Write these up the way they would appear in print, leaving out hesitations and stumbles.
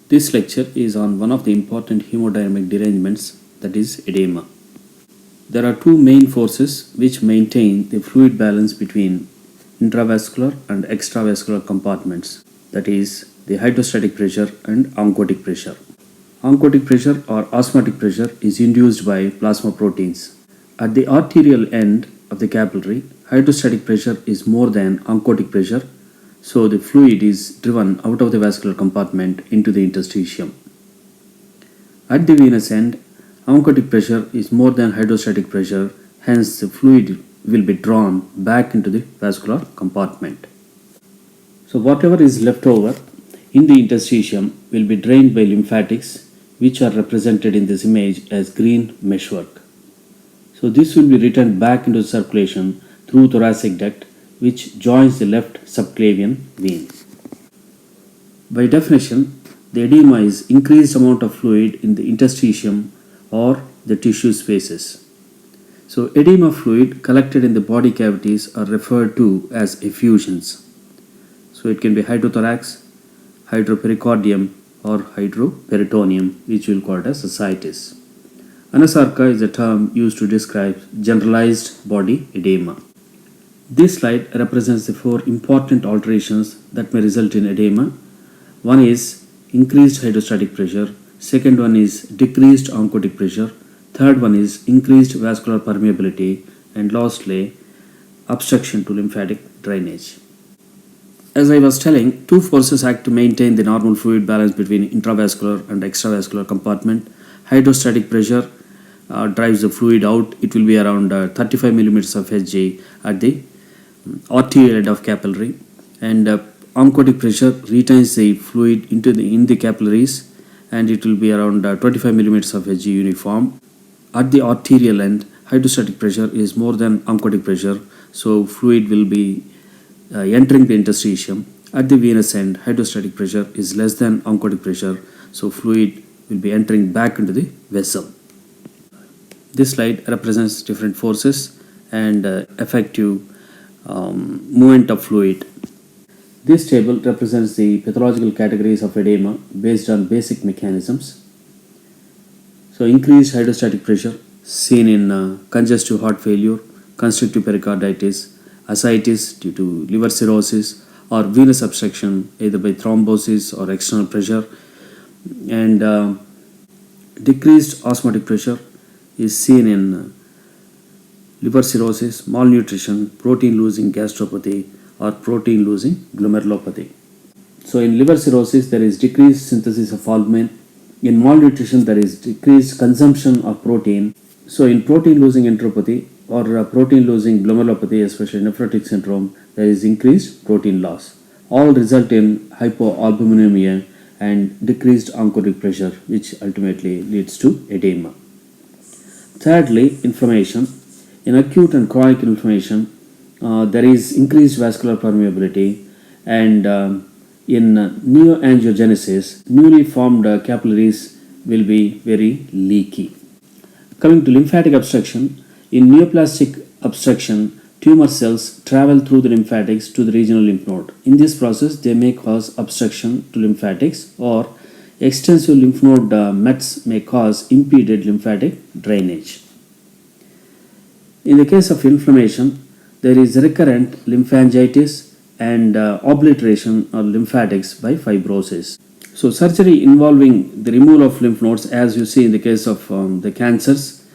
This lecture is on one of the important hemodynamic derangements, that is edema. There are two main forces which maintain the fluid balance between intravascular and extravascular compartments, that is the hydrostatic pressure and oncotic pressure. Oncotic pressure or osmotic pressure is induced by plasma proteins. At the arterial end of the capillary, hydrostatic pressure is more than oncotic pressure, so the fluid is driven out of the vascular compartment into the interstitium. At the venous end, oncotic pressure is more than hydrostatic pressure, hence the fluid will be drawn back into the vascular compartment. So whatever is left over in the interstitium will be drained by lymphatics, which are represented in this image as green meshwork. So this will be returned back into circulation through thoracic duct, which joins the left subclavian vein. By definition, the edema is increased amount of fluid in the interstitium or the tissue spaces. So edema fluid collected in the body cavities are referred to as effusions. So it can be hydrothorax, hydropericardium or hydroperitoneum, which we will call it as ascites. Anasarca is a term used to describe generalized body edema. This slide represents the four important alterations that may result in edema. One is increased hydrostatic pressure, second one is decreased oncotic pressure, third one is increased vascular permeability, and lastly obstruction to lymphatic drainage. As I was telling, two forces act to maintain the normal fluid balance between intravascular and extravascular compartment. Hydrostatic pressure drives the fluid out. It will be around 35 millimeters of Hg at the arterial end of capillary, and oncotic pressure retains the fluid in the capillaries, and it will be around 25 millimeters of Hg uniform. At the arterial end, hydrostatic pressure is more than oncotic pressure, so fluid will be entering the interstitium. At the venous end, hydrostatic pressure is less than oncotic pressure, so fluid will be entering back into the vessel. This slide represents different forces and effective movement of fluid. This table represents the pathological categories of edema based on basic mechanisms. So increased hydrostatic pressure seen in congestive heart failure, constrictive pericarditis, ascites due to liver cirrhosis, or venous obstruction either by thrombosis or external pressure, and decreased osmotic pressure is seen in liver cirrhosis, malnutrition, protein losing gastropathy, or protein losing glomerulopathy. So in liver cirrhosis there is decreased synthesis of albumin. In malnutrition there is decreased consumption of protein. So in protein losing enteropathy or protein losing glomerulopathy, especially nephrotic syndrome, there is increased protein loss. All result in hypoalbuminemia and decreased oncotic pressure, which ultimately leads to edema. Thirdly, inflammation. In acute and chronic inflammation, there is increased vascular permeability, and in neoangiogenesis, newly formed capillaries will be very leaky. Coming to lymphatic obstruction, in neoplastic obstruction, tumor cells travel through the lymphatics to the regional lymph node. In this process, they may cause obstruction to lymphatics, or extensive lymph node mets may cause impeded lymphatic drainage. In the case of inflammation, there is recurrent lymphangitis and obliteration of lymphatics by fibrosis. So surgery involving the removal of lymph nodes, as you see in the case of the cancers,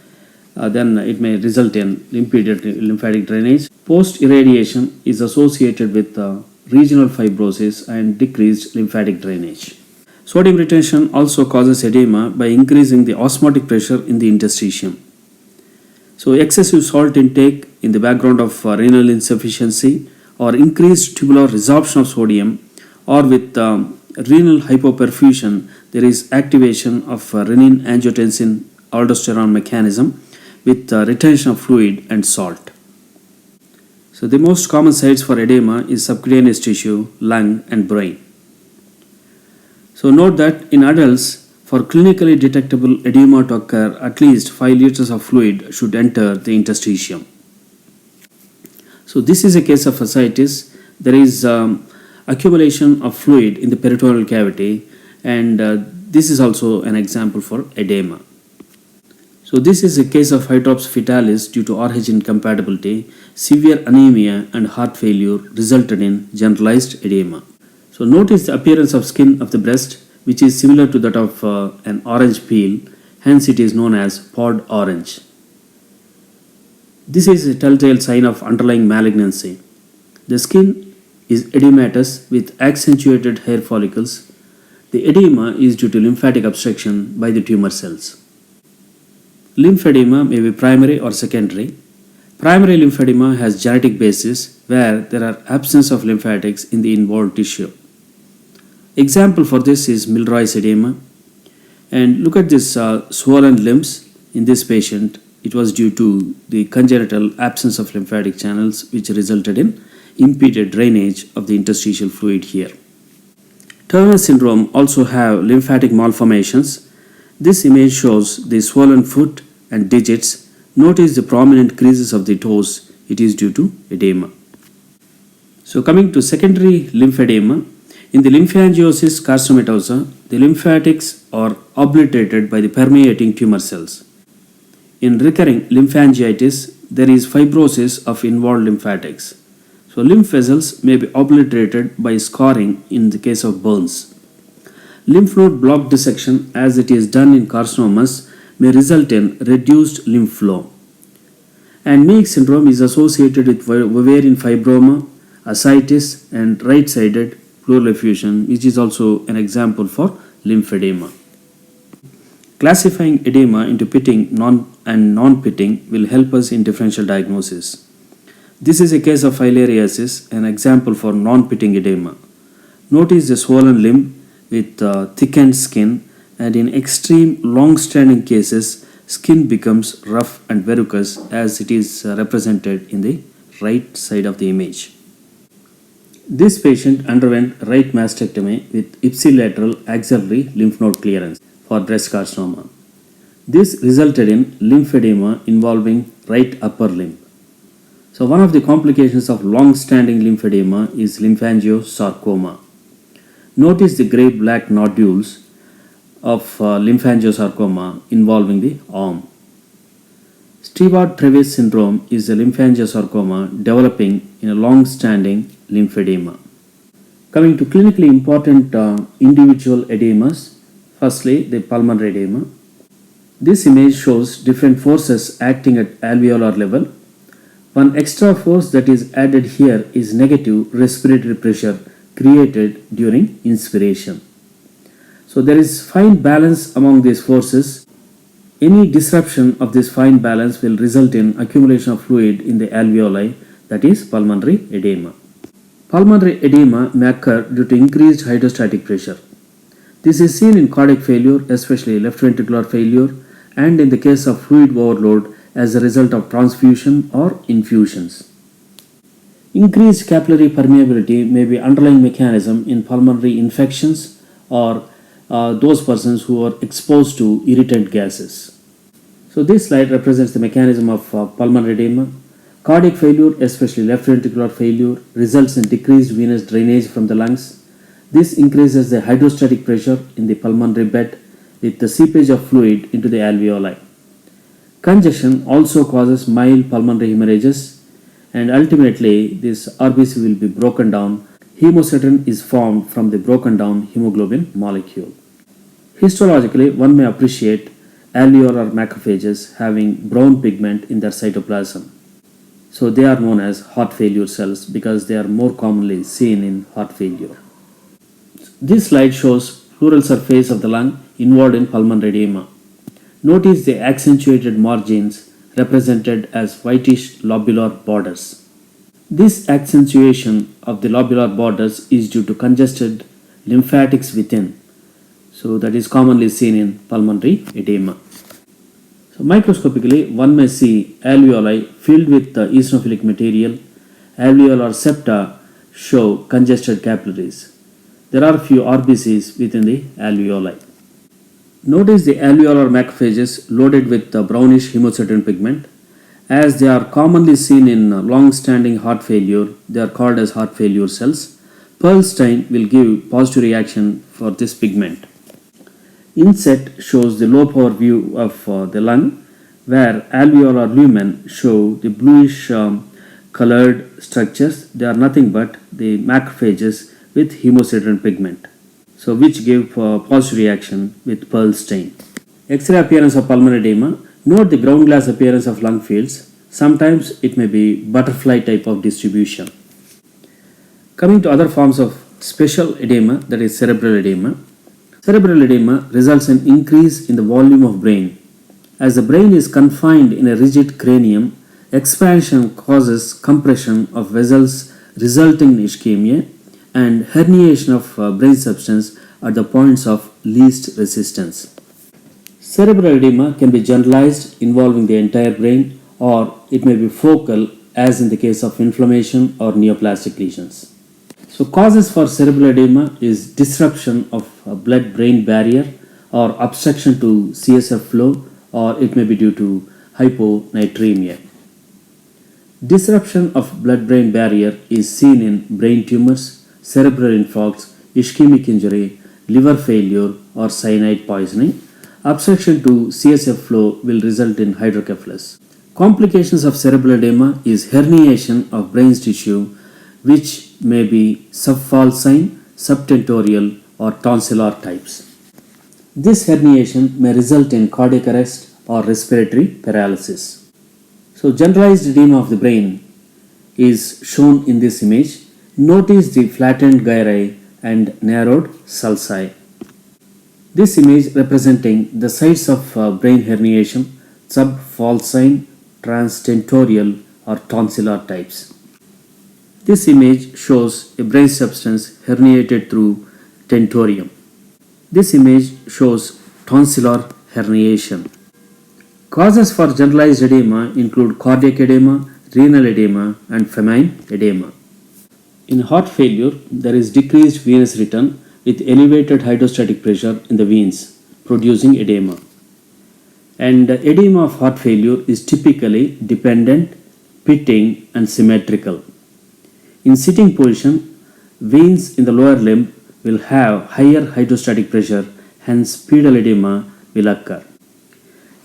then it may result in impeded lymphatic drainage. Post-irradiation is associated with regional fibrosis and decreased lymphatic drainage. Sodium retention also causes edema by increasing the osmotic pressure in the interstitium. So excessive salt intake in the background of renal insufficiency, or increased tubular resorption of sodium, or with renal hypoperfusion, there is activation of renin-angiotensin aldosterone mechanism with retention of fluid and salt. So the most common sites for edema is subcutaneous tissue, lung, and brain. So note that in adults, for clinically detectable edema to occur, at least 5 liters of fluid should enter the interstitium. So this is a case of ascites. There is accumulation of fluid in the peritoneal cavity, and this is also an example for edema. So this is a case of hydrops fetalis due to RH incompatibility, severe anemia and heart failure resulted in generalized edema. So notice the appearance of skin of the breast, which is similar to that of an orange peel, hence it is known as pod orange. This is a telltale sign of underlying malignancy. The skin is edematous with accentuated hair follicles. The edema is due to lymphatic obstruction by the tumor cells. Lymphedema may be primary or secondary. Primary lymphedema has genetic basis where there are absence of lymphatics in the involved tissue. Example for this is Milroy's edema. And look at this swollen limbs in this patient. It was due to the congenital absence of lymphatic channels which resulted in impeded drainage of the interstitial fluid here. Turner syndrome also have lymphatic malformations. This image shows the swollen foot and digits. Notice the prominent creases of the toes. It is due to edema. So coming to secondary lymphedema, in the lymphangiosis carcinomatosa, the lymphatics are obliterated by the permeating tumor cells. In recurring lymphangitis, there is fibrosis of involved lymphatics. So lymph vessels may be obliterated by scarring in the case of burns. Lymph node block dissection, as it is done in carcinomas, may result in reduced lymph flow. And Meeks syndrome is associated with ovarian fibroma, ascites, and right-sided pleural effusion, which is also an example for lymphedema. Classifying edema into pitting and non-pitting will help us in differential diagnosis. This is a case of filariasis, an example for non-pitting edema. Notice the swollen limb with thickened skin, and in extreme long-standing cases, skin becomes rough and verrucous as it is represented in the right side of the image. This patient underwent right mastectomy with ipsilateral axillary lymph node clearance for breast carcinoma. This resulted in lymphedema involving right upper limb. So one of the complications of long-standing lymphedema is lymphangiosarcoma. Notice the gray-black nodules of lymphangiosarcoma involving the arm. Stewart-Travis syndrome is a lymphangiosarcoma developing in a long-standing lymphedema. Coming to clinically important individual edemas, firstly the pulmonary edema. This image shows different forces acting at alveolar level. One extra force that is added here is negative respiratory pressure created during inspiration. So there is fine balance among these forces. Any disruption of this fine balance will result in accumulation of fluid in the alveoli, that is pulmonary edema. Pulmonary edema may occur due to increased hydrostatic pressure. This is seen in cardiac failure, especially left ventricular failure, and in the case of fluid overload as a result of transfusion or infusions. Increased capillary permeability may be underlying mechanism in pulmonary infections or those persons who are exposed to irritant gases. So this slide represents the mechanism of pulmonary edema. Cardiac failure, especially left ventricular failure, results in decreased venous drainage from the lungs. This increases the hydrostatic pressure in the pulmonary bed with the seepage of fluid into the alveoli. Congestion also causes mild pulmonary hemorrhages, and ultimately this RBC will be broken down. Hemosiderin is formed from the broken down hemoglobin molecule. Histologically, one may appreciate alveolar macrophages having brown pigment in their cytoplasm. So they are known as heart failure cells because they are more commonly seen in heart failure. This slide shows pleural surface of the lung involved in pulmonary edema. Notice the accentuated margins represented as whitish lobular borders. This accentuation of the lobular borders is due to congested lymphatics within. So that is commonly seen in pulmonary edema. So microscopically, one may see alveoli filled with eosinophilic material. Alveolar septa show congested capillaries. There are few RBCs within the alveoli. Notice the alveolar macrophages loaded with brownish hemosiderin pigment. As they are commonly seen in long-standing heart failure, they are called as heart failure cells. Pearl stain will give positive reaction for this pigment. Inset shows the low power view of the lung, where alveolar lumen show the bluish colored structures. They are nothing but the macrophages with hemosiderin pigment, so which give positive reaction with Pearl stain. X-ray appearance of pulmonary edema. Note the ground glass appearance of lung fields. Sometimes it may be butterfly type of distribution. Coming to other forms of special edema, that is cerebral edema. Cerebral edema results in increase in the volume of brain. As the brain is confined in a rigid cranium, expansion causes compression of vessels resulting in ischemia and herniation of brain substance at the points of least resistance. Cerebral edema can be generalized involving the entire brain, or it may be focal as in the case of inflammation or neoplastic lesions. So causes for cerebral edema is disruption of blood-brain barrier or obstruction to CSF flow, or it may be due to hyponatremia. Disruption of blood-brain barrier is seen in brain tumors, cerebral infarcts, ischemic injury, liver failure or cyanide poisoning. Obstruction to CSF flow will result in hydrocephalus. Complications of cerebral edema is herniation of brain tissue, which may be subfalcine, subtentorial or tonsillar types. This herniation may result in cardiac arrest or respiratory paralysis. So generalized edema of the brain is shown in this image. Notice the flattened gyri and narrowed sulci. This image representing the sites of brain herniation, subfalcine, transtentorial or tonsillar types. This image shows a brain substance herniated through tentorium. This image shows tonsillar herniation. Causes for generalized edema include cardiac edema, renal edema and femoral edema. In heart failure, there is decreased venous return with elevated hydrostatic pressure in the veins, producing edema. And edema of heart failure is typically dependent, pitting and symmetrical. In sitting position, veins in the lower limb will have higher hydrostatic pressure, hence pedal edema will occur.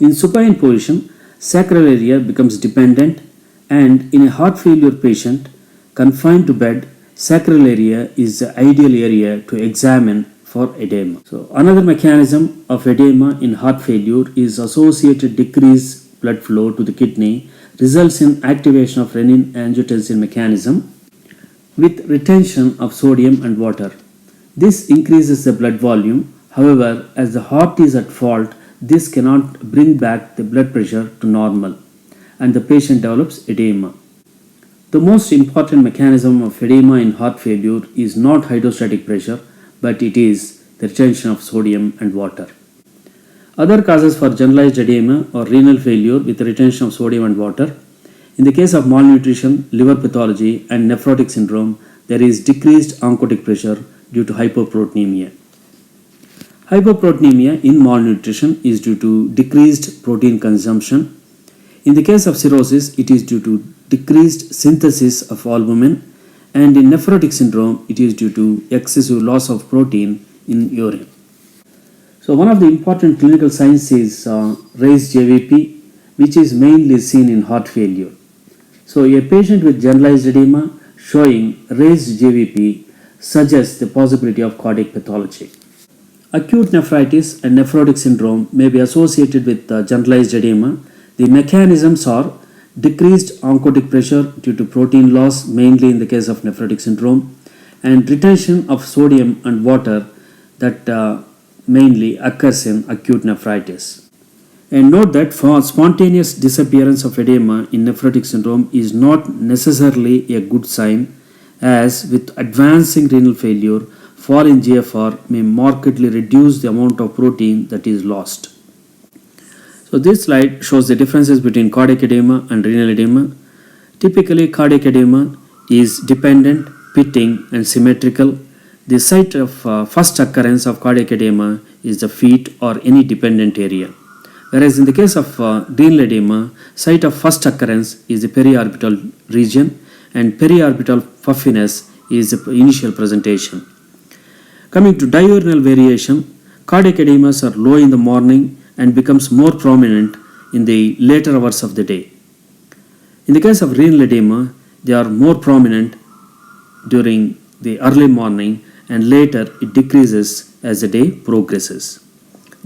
In supine position, sacral area becomes dependent, and in a heart failure patient confined to bed, sacral area is the ideal area to examine for edema. So another mechanism of edema in heart failure is associated decreased blood flow to the kidney, results in activation of renin-angiotensin mechanism with retention of sodium and water. This increases the blood volume. However, as the heart is at fault, this cannot bring back the blood pressure to normal and the patient develops edema. The most important mechanism of edema in heart failure is not hydrostatic pressure, but it is the retention of sodium and water. Other causes for generalized edema or renal failure with retention of sodium and water. In the case of malnutrition, liver pathology and nephrotic syndrome, there is decreased oncotic pressure due to hypoproteinemia. Hypoproteinemia in malnutrition is due to decreased protein consumption. In the case of cirrhosis, it is due to decreased synthesis of albumin, and in nephrotic syndrome, it is due to excessive loss of protein in urine. So one of the important clinical signs is raised JVP, which is mainly seen in heart failure. So a patient with generalized edema showing raised JVP suggests the possibility of cardiac pathology. Acute nephritis and nephrotic syndrome may be associated with generalized edema. The mechanisms are decreased oncotic pressure due to protein loss, mainly in the case of nephrotic syndrome, and retention of sodium and water that mainly occurs in acute nephritis. And note that for spontaneous disappearance of edema in nephrotic syndrome is not necessarily a good sign, as with advancing renal failure, fall in GFR may markedly reduce the amount of protein that is lost. So this slide shows the differences between cardiac edema and renal edema. Typically, cardiac edema is dependent, pitting and symmetrical. The site of first occurrence of cardiac edema is the feet or any dependent area. Whereas in the case of renal edema, site of first occurrence is the periorbital region, and periorbital puffiness is the initial presentation. Coming to diurnal variation, Cardiac edemas are low in the morning and becomes more prominent in the later hours of the day. In the case of renal edema, they are more prominent during the early morning and later it decreases as the day progresses.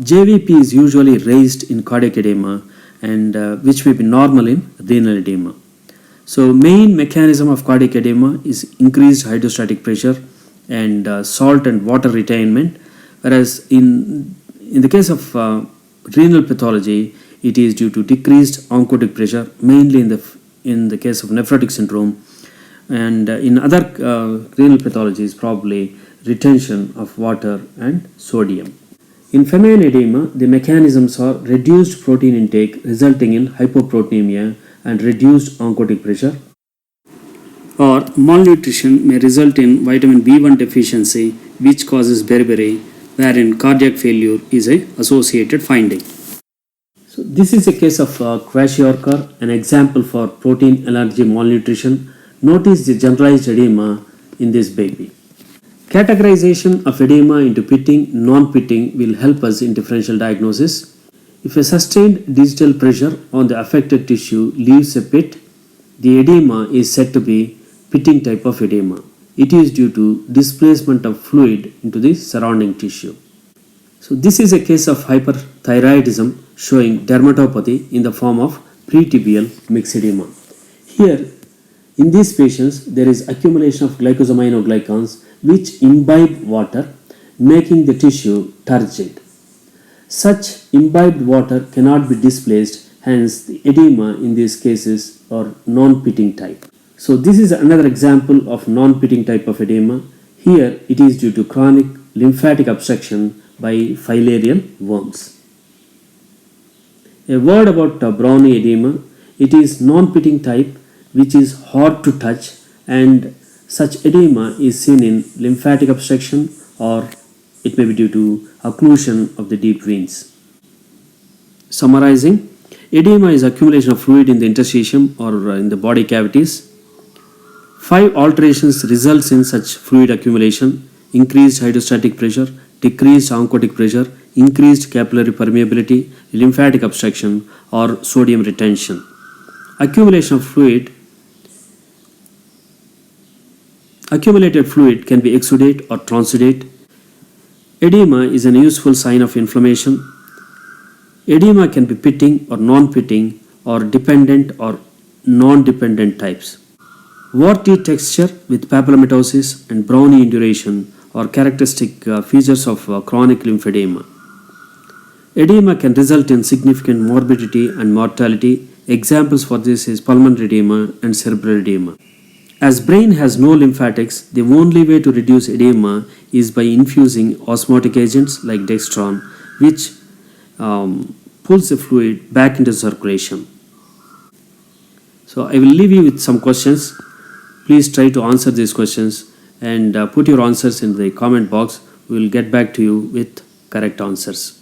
JVP is usually raised in cardiac edema and which may be normal in renal edema. So main mechanism of cardiac edema is increased hydrostatic pressure and salt and water retainment, whereas in the case of renal pathology it is due to decreased oncotic pressure, mainly in the case of nephrotic syndrome, and in other renal pathologies probably retention of water and sodium. In femoral edema, the mechanisms are reduced protein intake resulting in hypoproteinemia and reduced oncotic pressure, or malnutrition may result in vitamin B1 deficiency which causes beriberi, wherein cardiac failure is a associated finding. So this is a case of kwashiorkor, an example for protein allergy malnutrition. Notice the generalized edema in this baby. Categorization of edema into pitting, non-pitting will help us in differential diagnosis. If a sustained digital pressure on the affected tissue leaves a pit, the edema is said to be pitting type of edema. It is due to displacement of fluid into the surrounding tissue. So this is a case of hyperthyroidism showing dermatopathy in the form of pretibial myxedema. Here, in these patients, there is accumulation of glycosaminoglycans which imbibe water, making the tissue turgid. Such imbibed water cannot be displaced, hence the edema in these cases are non-pitting type. So this is another example of non-pitting type of edema. Here it is due to chronic lymphatic obstruction by filarial worms. A word about Brownie edema. It is non-pitting type which is hard to touch, and such edema is seen in lymphatic obstruction or it may be due to occlusion of the deep veins. Summarizing, edema is accumulation of fluid in the interstitium or in the body cavities. 5 alterations results in such fluid accumulation: increased hydrostatic pressure, decreased oncotic pressure, increased capillary permeability, lymphatic obstruction, or sodium retention. Accumulated fluid can be exudate or transudate. Edema is an useful sign of inflammation. Edema can be pitting or non-pitting or dependent or non-dependent types. Warty texture with papillomatosis and browny induration are characteristic features of chronic lymphedema. Edema can result in significant morbidity and mortality. Examples for this is pulmonary edema and cerebral edema. As brain has no lymphatics, the only way to reduce edema is by infusing osmotic agents like dextran, which pulls the fluid back into circulation. So I will leave you with some questions. Please try to answer these questions and put your answers in the comment box. We will get back to you with correct answers.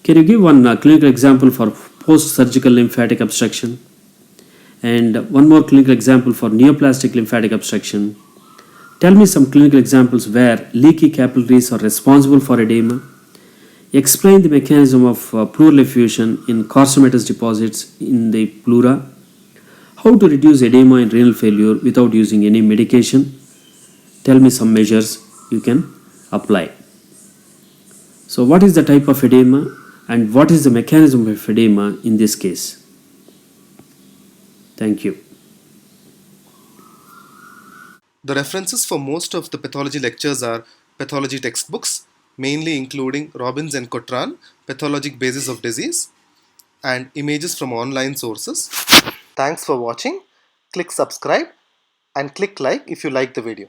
Can you give one clinical example for post-surgical lymphatic obstruction? And one more clinical example for neoplastic lymphatic obstruction. Tell me some clinical examples where leaky capillaries are responsible for edema. Explain the mechanism of pleural effusion in carcinomatous deposits in the pleura. How to reduce edema in renal failure without using any medication. Tell me some measures you can apply. So what is the type of edema and what is the mechanism of edema in this case? Thank you. The references for most of the pathology lectures are pathology textbooks, mainly including Robbins and Cotran, Pathologic Basis of Disease, and images from online sources. Thanks for watching. Click subscribe and click like if you like the video.